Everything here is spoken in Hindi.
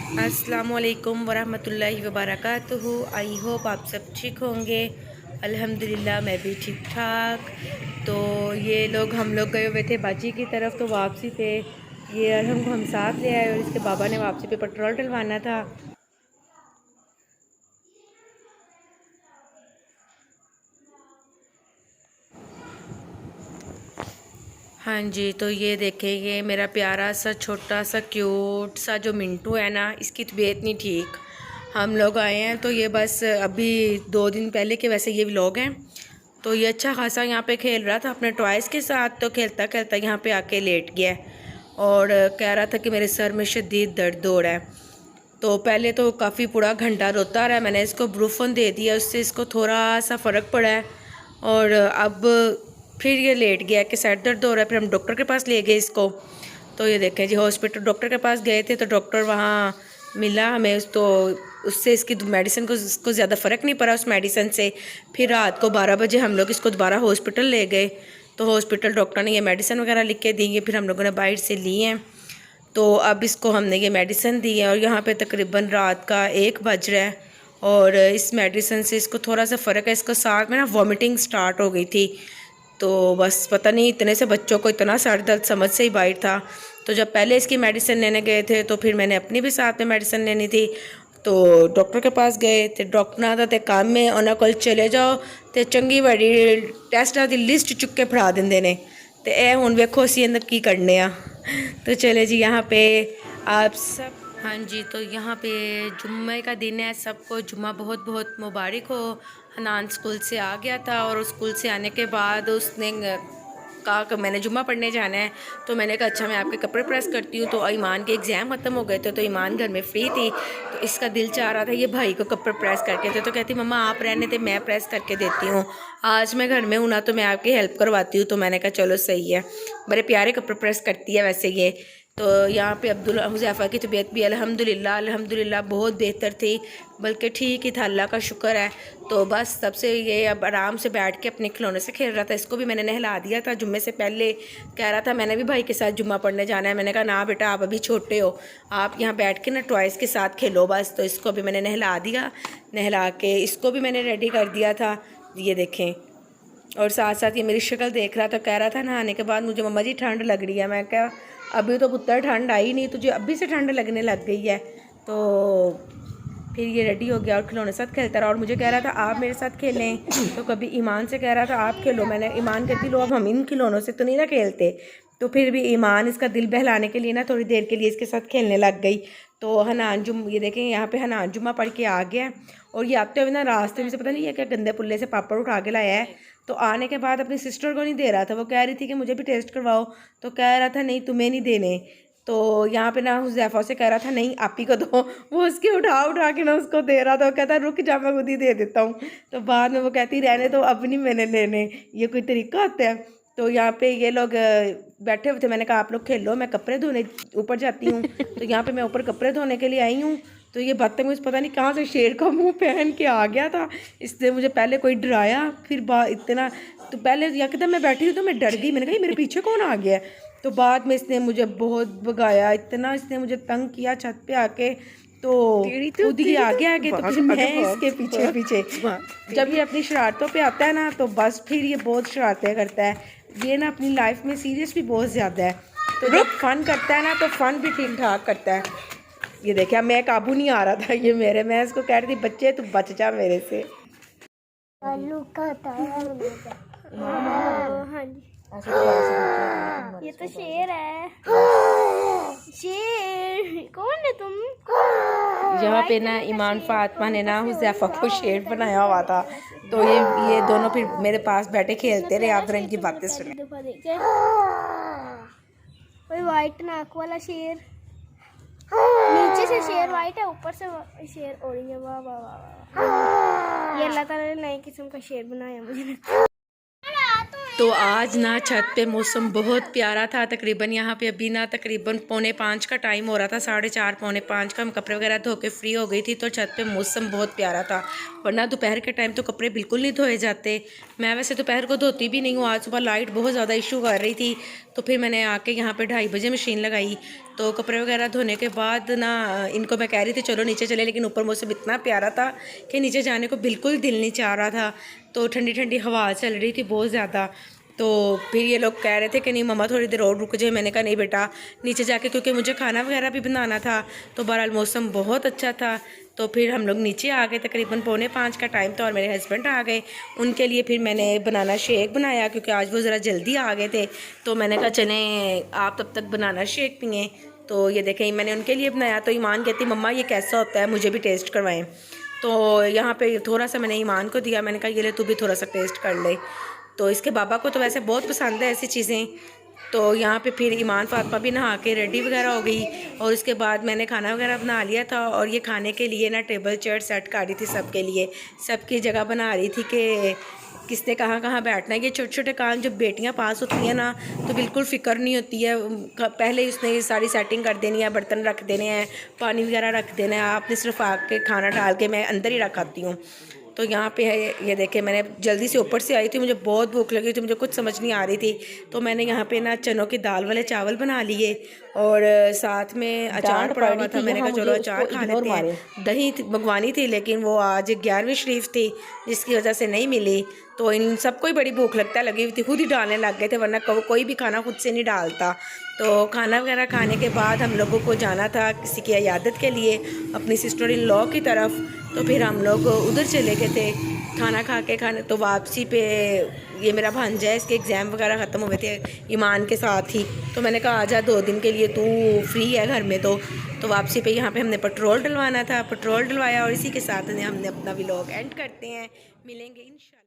अस्सलामुअलैकुम वरहमतुल्लाहि वबरकातुहू। आई होप आप सब ठीक होंगे। अल्हम्दुलिल्लाह मैं भी ठीक ठाक। तो ये हम लोग गए हुए थे बाजी की तरफ, तो वापसी पे ये अरहम को हम साथ ले आए और इसके बाबा ने वापसी पे पेट्रोल डलवाना था। हाँ जी, तो ये देखें, ये मेरा प्यारा सा छोटा सा क्यूट सा जो मिंटू है ना, इसकी तबीयत नहीं ठीक। हम लोग आए हैं तो ये बस अभी 2 दिन पहले के वैसे ये व्लॉग हैं। तो ये अच्छा खासा यहाँ पे खेल रहा था अपने टॉयज़ के साथ, तो खेलता खेलता यहाँ पे आके लेट गया और कह रहा था कि मेरे सर में शदीद दर्द हो रहा है। तो पहले तो काफ़ी पूरा घंटा रोता रहा। मैंने इसको ब्रूफन दे दिया, उससे इसको थोड़ा सा फ़र्क पड़ा है और अब फिर ये लेट गया कि सर दर्द हो रहा है। फिर हम डॉक्टर के पास ले गए इसको। तो ये देखें जी, हॉस्पिटल डॉक्टर के पास गए थे तो डॉक्टर वहाँ मिला हमें, तो उससे इसकी मेडिसिन को इसको ज़्यादा फ़र्क नहीं पड़ा उस मेडिसिन से। फिर रात को 12 बजे हम लोग इसको दोबारा हॉस्पिटल ले गए। तो हॉस्पिटल डॉक्टर ने ये मेडिसिन वगैरह लिख के दी है, फिर हम लोगों ने बाहर से ली हैं। तो अब इसको हमने ये मेडिसिन दी है और यहाँ पे तकरीबन रात का 1 बज रहा है और इस मेडिसिन से इसको थोड़ा सा फ़र्क है। इसको साथ में ना वॉमिटिंग स्टार्ट हो गई थी। तो बस पता नहीं, इतने से बच्चों को इतना सर दर्द समझ से ही बाहर था। तो जब पहले इसकी मेडिसिन लेने गए थे तो फिर मैंने अपनी भी साथ में मेडिसिन लेनी थी। तो डॉक्टर के पास गए तो डॉक्टर ने तो काम में उन्होंने कल चले जाओ तो चंगी बड़ी टेस्टा की लिस्ट चुक के फड़ा देंगे ने। तो यह हुण वेखो असीं अंदर की करने आ। तो चले जी, यहाँ पे आप सब। हाँ जी, तो यहाँ पे जुम्मे का दिन है, सबको जुम्मा बहुत बहुत मुबारक हो। हनान स्कूल से आ गया था और स्कूल से आने के बाद उसने कहा कि मैंने जुम्मा पढ़ने जाना है। तो मैंने कहा अच्छा मैं आपके कपड़े प्रेस करती हूँ। तो ईमान के एग्ज़ाम ख़त्म हो गए थे तो ईमान घर में फ्री थी, तो इसका दिल चाह रहा था ये भाई को कपड़े प्रेस करके दे। तो कहती मम्मा आप रहने थे, मैं प्रेस करके देती हूँ, आज मैं घर में हूँ ना तो मैं आपकी हेल्प करवाती हूँ। तो मैंने कहा चलो सही है, बड़े प्यारे कपड़े प्रेस करती है वैसे ये। तो यहाँ पे अब्दुल हुज़ैफ़ा की तबीयत भी अल्हम्दुलिल्लाह बहुत बेहतर थी, बल्कि ठीक ही था, अल्लाह का शुक्र है। तो बस तब से ये अब आराम से बैठ के अपने खिलौने से खेल रहा था। इसको भी मैंने नहला दिया था जुम्मे से पहले। कह रहा था मैंने भी भाई के साथ जुम्मा पढ़ने जाना है। मैंने कहा ना बेटा, आप अभी छोटे हो, आप यहाँ बैठ के ना टॉयज़ के साथ खेलो बस। तो इसको भी मैंने नहला दिया, नहला के इसको भी मैंने रेडी कर दिया था, ये देखें। और साथ साथ ये मेरी शक्ल देख रहा था, कह रहा था नहाने के बाद मुझे मम्मा जी ठंड लग रही है। मैं क्या, अभी तो पुत्र ठंड आई नहीं, तुझे अभी से ठंड लगने लग गई है। तो फिर ये रेडी हो गया और खिलौने साथ खेलता रहा और मुझे कह रहा था आप मेरे साथ खेलें। तो कभी ईमान से कह रहा था आप खेलो, मैंने ईमान कहती लो अब हम इन खिलौनों से तो नहीं ना खेलते। तो फिर भी ईमान इसका दिल बहलाने के लिए ना थोड़ी देर के लिए इसके साथ खेलने लग गई। तो हनान ये देखें, यहाँ पे हनान जुम्मा पढ़ के आ गया और ये आते हुए ना रास्ते में से पता नहीं है क्या गंदे पुल्ले से पापड़ उठा के लाया है। तो आने के बाद अपनी सिस्टर को नहीं दे रहा था, वो कह रही थी कि मुझे भी टेस्ट करवाओ, तो कह रहा था नहीं तुम्हें नहीं देने। तो यहाँ पे ना हुज़ैफ़ा से कह रहा था नहीं आप ही को दो, वो उसके उठा उठा के ना उसको दे रहा था। वो कहता रुक जा मैं खुद ही दे देता हूँ। तो बाद में वो कहती रहने तो अब नहीं मैंने लेने, ये कोई तरीका होता है। तो यहाँ पे ये लोग बैठे हुए थे, मैंने कहा आप लोग खेलो, मैं कपड़े धोने ऊपर जाती हूँ। तो यहाँ पे मैं ऊपर कपड़े धोने के लिए आई हूँ। तो ये बदतमीज़ पता नहीं कहाँ से शेर का मुंह पहन के आ गया था। इसने मुझे पहले कोई डराया, फिर इतना, तो पहले यकदम मैं बैठी थी तो मैं डर गई, मैंने कहा मेरे पीछे कौन आ गया। तो बाद में इसने मुझे बहुत भगाया, इतना इसने मुझे तंग किया छत पे आके। तो खुद ही आगे आगे तो फिर मैं इसके पीछे पीछे। जब ये अपनी शरारतों पे आता है ना तो बस फिर ये बहुत शरारतें करता है। ये ना अपनी लाइफ में सीरियस भी बहुत ज़्यादा है। तो जब फ़न करता है ना तो फ़न भी ठीक ठाक करता है। ये देखिए मैं काबू नहीं आ रहा था ये मेरे, मैं इसको कह रही थी बच्चे तू बच जा मेरे से। ये तो शेर है। शेर कौन है तुम? यहाँ पे ना ईमान फातिमा ने ना हुज़ैफ़ा को शेर बनाया हुआ था। तो ये दोनों फिर मेरे पास बैठे खेलते रहे, आप इनकी बातें सुने। कोई वाइट नाक वाला शेर, नीचे से शेर वाइट है, ऊपर से शेर ऑरेंज है। वाह वाह वाह, ये अल्लाह ताला ने नई किस्म का शेर बनाया मुझे। तो आज ना छत पे मौसम बहुत प्यारा था। तकरीबन यहाँ पे अभी ना तकरीबन 4:45 का टाइम हो रहा था, 4:30 4:45 का। हम कपड़े वगैरह धो के फ्री हो गई थी तो छत पे मौसम बहुत प्यारा था। वरना दोपहर के टाइम तो कपड़े बिल्कुल नहीं धोए जाते। मैं वैसे दोपहर को धोती भी नहीं हूँ, आज सुबह लाइट बहुत ज़्यादा इशू कर रही थी तो फिर मैंने आके यहाँ पे 2:30 बजे मशीन लगाई। तो कपड़े वगैरह धोने के बाद ना इनको मैं कह रही थी चलो नीचे चले, लेकिन ऊपर मौसम इतना प्यारा था कि नीचे जाने को बिल्कुल दिल नहीं चाह रहा था। तो ठंडी ठंडी हवा चल रही थी बहुत ज़्यादा। तो फिर ये लोग कह रहे थे कि नहीं मम्मा थोड़ी देर और रुक जाए। मैंने कहा नहीं बेटा नीचे जाके, क्योंकि मुझे खाना वगैरह भी बनाना था। तो बहरहाल मौसम बहुत अच्छा था। तो फिर हम लोग नीचे आ गए, तकरीबन 4:45 का टाइम था और मेरे हस्बैंड आ गए। उनके लिए फिर मैंने बनाना शेक बनाया, क्योंकि आज वो ज़रा जल्दी आ गए थे। तो मैंने कहा चलें आप तब तक बनाना शेक पिएँ। तो ये देखें मैंने उनके लिए बनाया। तो ईमान कहती मम्मा ये कैसा होता है, मुझे भी टेस्ट करवाएं। तो यहाँ पे थोड़ा सा मैंने ईमान को दिया, मैंने कहा ये ले तू भी थोड़ा सा टेस्ट कर ले। तो इसके बाबा को तो वैसे बहुत पसंद है ऐसी चीज़ें। तो यहाँ पे फिर ईमान फातिमा भी नहा के रेडी वगैरह हो गई और उसके बाद मैंने खाना वगैरह बना लिया था। और ये खाने के लिए ना टेबल चेयर सेट कर रही थी सबके लिए, सबकी जगह बना रही थी कि किसने कहाँ कहाँ बैठना है। ये छोटे छोटे काम जब बेटियाँ पास होती हैं ना तो बिल्कुल फ़िक्र नहीं होती है। पहले ही उसने सारी सेटिंग कर देनी है, बर्तन रख देने हैं, पानी वगैरह रख देना है, आपने सिर्फ आके खाना डाल के मैं अंदर ही रख आती हूँ। तो यहाँ पे है ये देखें मैंने जल्दी से ऊपर से आई थी, मुझे बहुत भूख लगी थी, मुझे कुछ समझ नहीं आ रही थी। तो मैंने यहाँ पे ना चनों की दाल वाले चावल बना लिए और साथ में अचार पड़ा हुआ था। मैंने कहा चलो अचार खा लेते हैं। दही मंगवानी थी लेकिन वो आज 11वीं शरीफ थी जिसकी वजह से नहीं मिली। तो इन सबको ही बड़ी भूख लगता लगी हुई थी, खुद ही डालने लग गए थे, वरना कोई भी खाना खुद से नहीं डालता। तो खाना वगैरह खाने के बाद हम लोगों को जाना था किसी की इयादत के लिए अपनी सिस्टर इन लॉ की तरफ। तो फिर हम लोग उधर चले गए थे खाना खा के। खाने तो वापसी पे ये मेरा भांजा है, इसके एग्ज़ाम वगैरह ख़त्म हुए थे ईमान के साथ ही। तो मैंने कहा आजा 2 दिन के लिए तू फ्री है घर में। तो वापसी पे यहाँ पे हमने पेट्रोल डलवाना था, पेट्रोल डलवाया और इसी के साथ हमने अपना व्लॉग एंड करते हैं। मिलेंगे इंशाल्लाह।